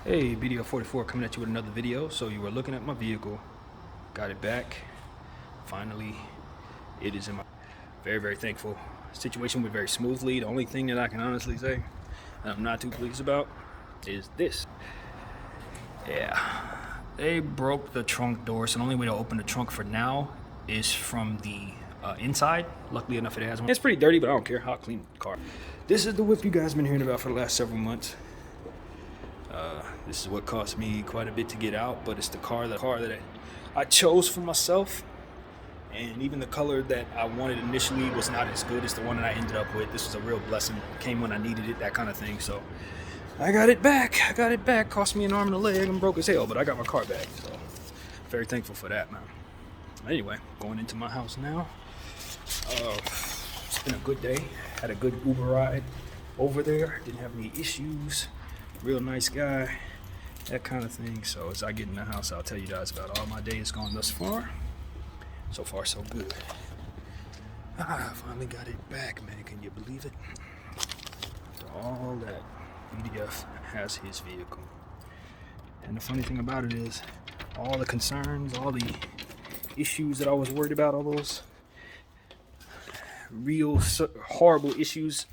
Hey, BDF 44 coming at you with another video. So you were looking at my vehicle, got it back. Finally, it is in my very, very thankful. Situation went very smoothly. The only thing that I can honestly say that I'm not too pleased about is this. Yeah, they broke the trunk door, so the only way to open the trunk for now is from the inside. Luckily enough, it has one. It's pretty dirty, but I don't care. I'll clean the car. This is the whip you guys have been hearing about for the last several months. This is what cost me quite a bit to get out, but it's the car that I chose for myself. And even the color that I wanted initially was not as good as the one that I ended up with. This was a real blessing. It came when I needed it, that kind of thing. So I got it back. Cost me an arm and a leg and broke as hell, but I got my car back. So very thankful for that, man. Anyway, going into my house now. It's been a good day. Had a good Uber ride over there. Didn't have any issues. Real nice guy. That kind of thing. So as I get in the house, I'll tell you guys about all my day has gone thus far. So far, so good. I finally got it back, man. Can you believe it? So all that BDF has his vehicle. And the funny thing about it is, all the concerns, all the issues that I was worried about, all those real horrible issues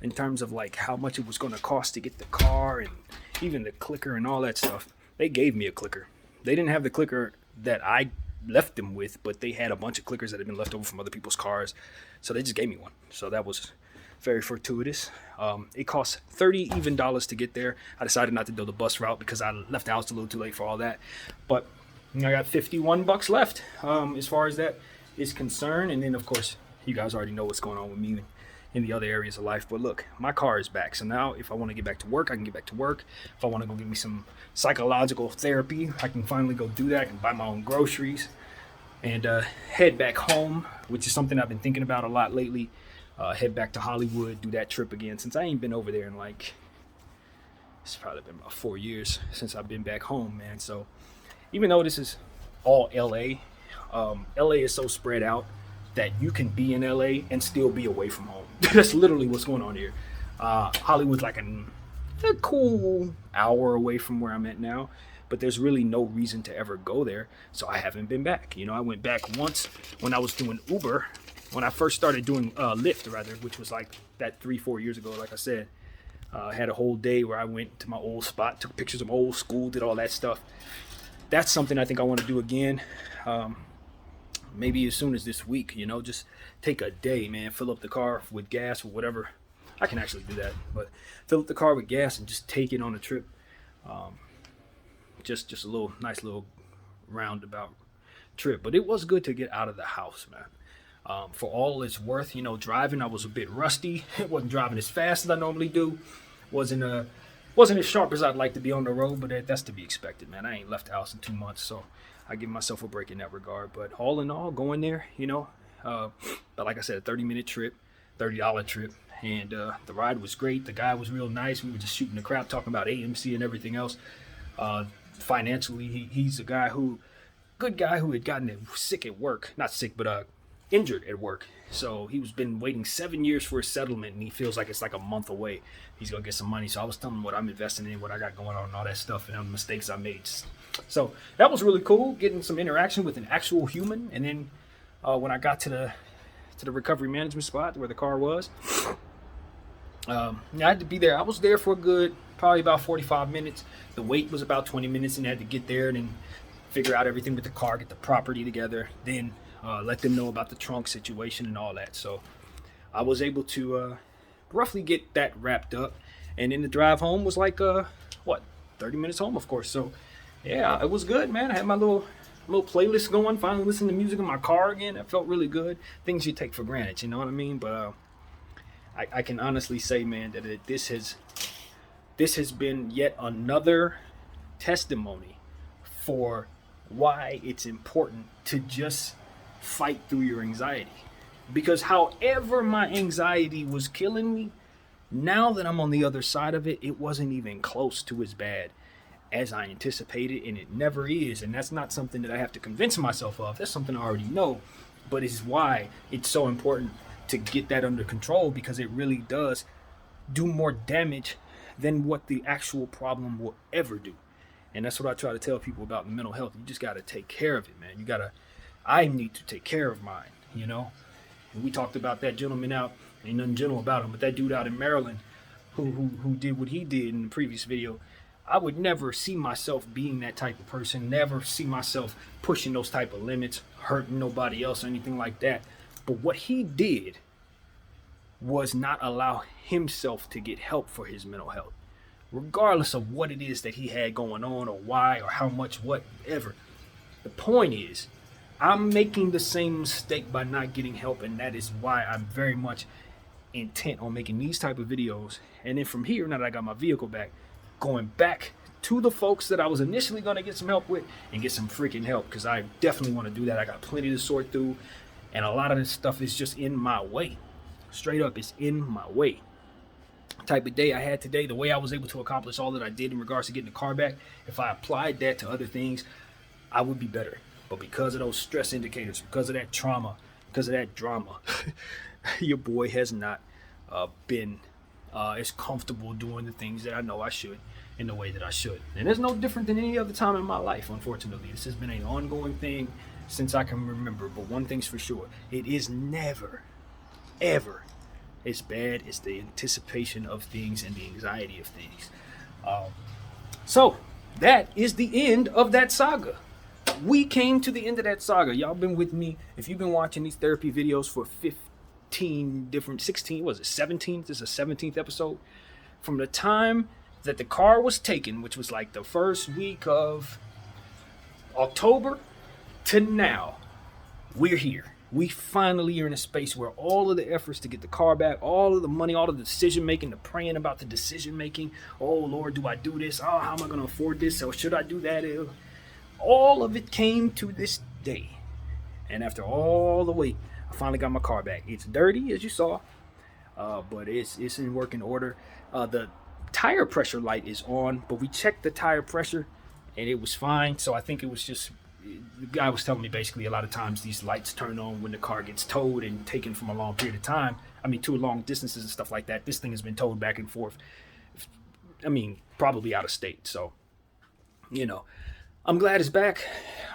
in terms of like how much it was going to cost to get the car and even the clicker and all that stuff. They gave me a clicker. They didn't have the clicker that I left them with, but they had a bunch of clickers that had been left over from other people's cars, so they just gave me one. So that was very fortuitous. It cost $30 even to get there. I decided not to do the bus route because I left the house a little too late for all that, but I got $51 left as far as that is concerned. And then of course you guys already know what's going on with me in the other areas of life. But look, my car is back. So now if I want to get back to work, I can get back to work. If I want to go get me some psychological therapy, I can finally go do that. I can buy my own groceries and head back home, which is something I've been thinking about a lot lately. Head back to Hollywood, do that trip again, since I ain't been over there in like, it's probably been about 4 years since I've been back home, man. So even though this is all LA, LA is so spread out that you can be in LA and still be away from home. That's literally what's going on here. Hollywood's like a cool hour away from where I'm at now, but there's really no reason to ever go there. So I haven't been back. You know, I went back once when I was doing Uber, when I first started doing Lyft rather, which was like that 3-4 years ago. Like I said, I had a whole day where I went to my old spot, took pictures of old school, did all that stuff. That's something I think I want to do again. Maybe as soon as this week, you know, just take a day, man, fill up the car with gas or whatever. I can actually do that, but fill up the car with gas and just take it on a trip. Just a little nice little roundabout trip. But it was good to get out of the house, man. For all it's worth, you know, driving, I was a bit rusty. It wasn't driving as fast as I normally do. Wasn't as sharp as I'd like to be on the road, but that's to be expected, man. I ain't left the house in 2 months, so I give myself a break in that regard. But all in all, going there, you know, but like I said, a 30-minute trip, $30 trip, and the ride was great. The guy was real nice. We were just shooting the crap, talking about AMC and everything else. Financially, he's a good guy who had gotten sick at work, not sick, but injured at work. So he was been waiting 7 years for his settlement, and he feels like it's like a month away. He's gonna get some money. So I was telling him what I'm investing in, what I got going on, and all that stuff, and the mistakes I made. So that was really cool, getting some interaction with an actual human. And then when I got to the recovery management spot where the car was, I had to be there. I was there for a good, probably about 45 minutes. The wait was about 20 minutes, and I had to get there and then figure out everything with the car, get the property together, then let them know about the trunk situation and all that. So I was able to roughly get that wrapped up. And then the drive home was like, 30 minutes home, of course. So yeah, it was good, man. I had my little playlist going, finally listening to music in my car again. That felt really good. Things you take for granted, you know what I mean? But I can honestly say, man, that this has been yet another testimony for why it's important to just fight through your anxiety. Because however my anxiety was killing me, now that I'm on the other side of it, it wasn't even close to as bad as I anticipated, and it never is. And that's not something that I have to convince myself of. That's something I already know, but it's why it's so important to get that under control, because it really does do more damage than what the actual problem will ever do. And that's what I try to tell people about mental health. You just got to take care of it, man. I need to take care of mine, you know? And we talked about that gentleman out, ain't nothing gentle about him, but that dude out in Maryland who did what he did in the previous video. I would never see myself being that type of person, never see myself pushing those type of limits, hurting nobody else or anything like that. But what he did was not allow himself to get help for his mental health, regardless of what it is that he had going on or why or how much, whatever. The point is, I'm making the same mistake by not getting help, and that is why I'm very much intent on making these type of videos. And then from here, now that I got my vehicle back, going back to the folks that I was initially going to get some help with and get some freaking help, because I definitely want to do that. I got plenty to sort through, and a lot of this stuff is just in my way. Straight up, it's in my way. Type of day I had today, the way I was able to accomplish all that I did in regards to getting the car back, if I applied that to other things, I would be better. But because of those stress indicators, because of that trauma, because of that drama, your boy has not been as comfortable doing the things that I know I should in the way that I should. And it's no different than any other time in my life, unfortunately. This has been an ongoing thing since I can remember. But one thing's for sure, it is never, ever as bad as the anticipation of things and the anxiety of things. So that is the end of that saga. We came to the end of that saga. Y'all been with me. If you've been watching these therapy videos for 16, was it 17? This is a 17th episode. From the time that the car was taken, which was like the first week of October, to now, we're here. We finally are in a space where all of the efforts to get the car back, all of the money, all of the decision making, the praying about the decision making. Oh Lord, do I do this? Oh, how am I going to afford this? Or should I do that? All of it came to this day. And after all the wait, I finally got my car back. It's dirty, as you saw, but it's in working order. The tire pressure light is on, but we checked the tire pressure and it was fine. So I think it was just, the guy was telling me basically a lot of times these lights turn on when the car gets towed and taken from a long period of time. I mean, to long distances and stuff like that. This thing has been towed back and forth. I mean, probably out of state. So, you know, I'm glad it's back.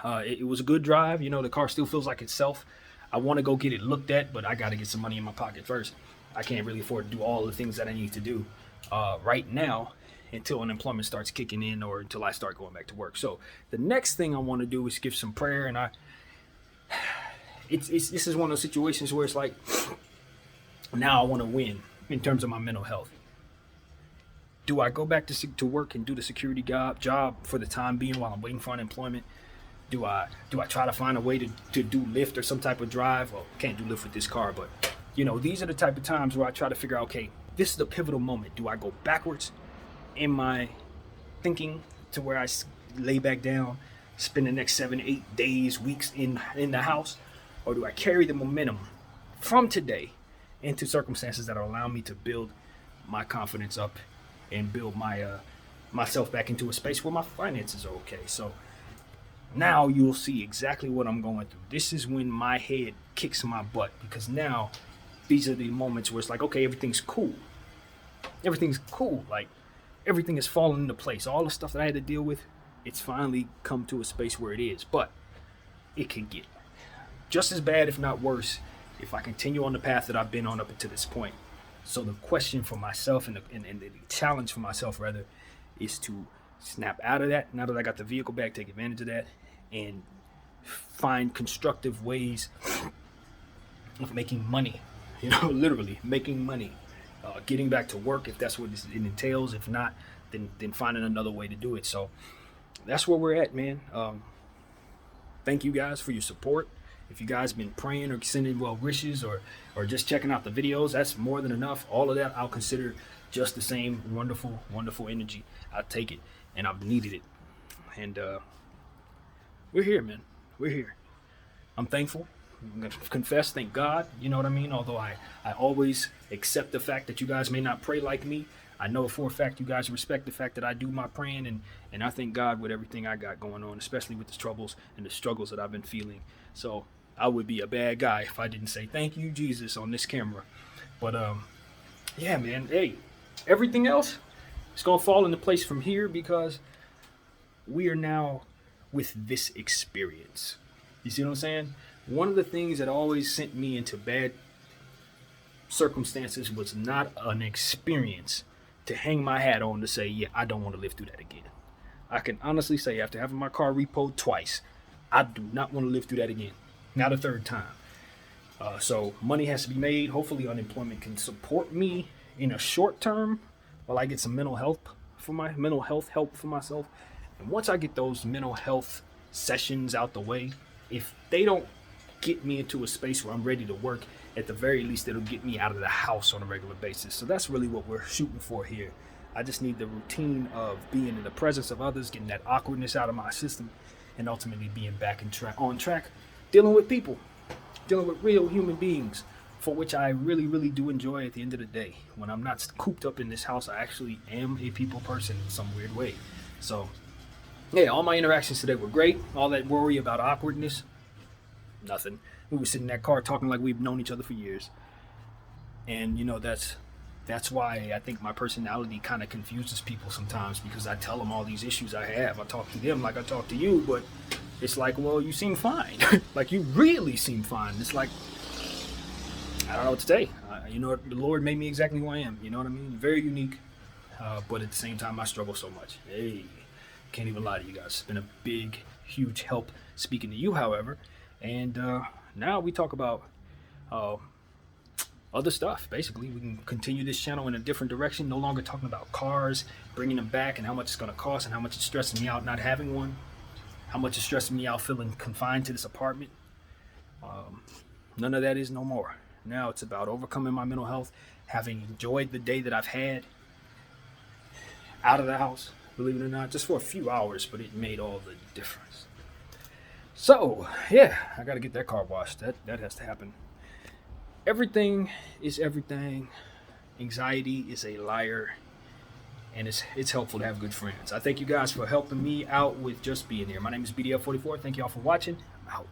It was a good drive. You know, the car still feels like itself. I want to go get it looked at, but I got to get some money in my pocket first. I can't really afford to do all the things that I need to do right now until unemployment starts kicking in or until I start going back to work. So the next thing I want to do is give some prayer. And this is one of those situations where it's like, now I want to win in terms of my mental health. Do I go back to work and do the security job for the time being while I'm waiting for unemployment? Do I try to find a way to do Lyft or some type of drive? Well, can't do Lyft with this car, but you know, these are the type of times where I try to figure out, okay, this is the pivotal moment. Do I go backwards in my thinking to where I lay back down, spend the next 7, 8 days, weeks in the house? Or do I carry the momentum from today into circumstances that will allow me to build my confidence up and build myself back into a space where my finances are okay? So now you'll see exactly what I'm going through. This is when my head kicks my butt, because now these are the moments where it's like, okay, everything's cool. Everything's cool. Like, everything is falling into place. All the stuff that I had to deal with, it's finally come to a space where it is. But it can get just as bad, if not worse, if I continue on the path that I've been on up until this point. So the question for myself and the challenge for myself, rather, is to snap out of that now that I got the vehicle back, take advantage of that, and find constructive ways of making money. You know, literally making money, getting back to work if that's what it entails. If not, then finding another way to do it. So that's where we're at, man. Thank you guys for your support. If you guys been praying or sending well wishes or just checking out the videos, that's more than enough. All of that I'll consider just the same wonderful, wonderful energy. I'll take it, and I've needed it. And we're here, man. We're here. I'm thankful. I'm going to confess, thank God, you know what I mean? Although I always accept the fact that you guys may not pray like me. I know for a fact you guys respect the fact that I do my praying, and I thank God with everything I got going on, especially with the troubles and the struggles that I've been feeling. So I would be a bad guy if I didn't say thank you, Jesus, on this camera. But yeah, man, hey, everything else, It's going to fall into place from here because we are now with this experience. You see what I'm saying? One of the things that always sent me into bad circumstances was not an experience to hang my hat on to say, yeah, I don't want to live through that again. I can honestly say, after having my car repoed twice, I do not want to live through that again. Not a third time. So money has to be made. Hopefully unemployment can support me in a short term while I get some mental health help for myself. And once I get those mental health sessions out the way, if they don't get me into a space where I'm ready to work, at the very least it'll get me out of the house on a regular basis. So that's really what we're shooting for here. I just need the routine of being in the presence of others, getting that awkwardness out of my system, and ultimately being back on track, dealing with people, dealing with real human beings, for which I really, really do enjoy at the end of the day. When I'm not cooped up in this house, I actually am a people person in some weird way. So, yeah, all my interactions today were great. All that worry about awkwardness, nothing. We were sitting in that car talking like we've known each other for years. And, that's why I think my personality kind of confuses people sometimes, because I tell them all these issues I have. I talk to them like I talk to you, but it's like, well, you seem fine. Like, you really seem fine. It's like, I don't know what to say. The Lord made me exactly who I am. You know what I mean? Very unique. But at the same time, I struggle so much. Hey, can't even lie to you guys. It's been a big, huge help speaking to you, however. And now we talk about other stuff. Basically, we can continue this channel in a different direction. No longer talking about cars, bringing them back, and how much it's going to cost, and how much it's stressing me out not having one. How much it's stressing me out feeling confined to this apartment. None of that is no more. Now it's about overcoming my mental health, having enjoyed the day that I've had out of the house, believe it or not, just for a few hours, but it made all the difference. So, yeah, I got to get that car washed. That has to happen. Everything is everything. Anxiety is a liar, and it's helpful to have good friends. I thank you guys for helping me out with just being here. My name is BDF 44. Thank you all for watching. I'm out.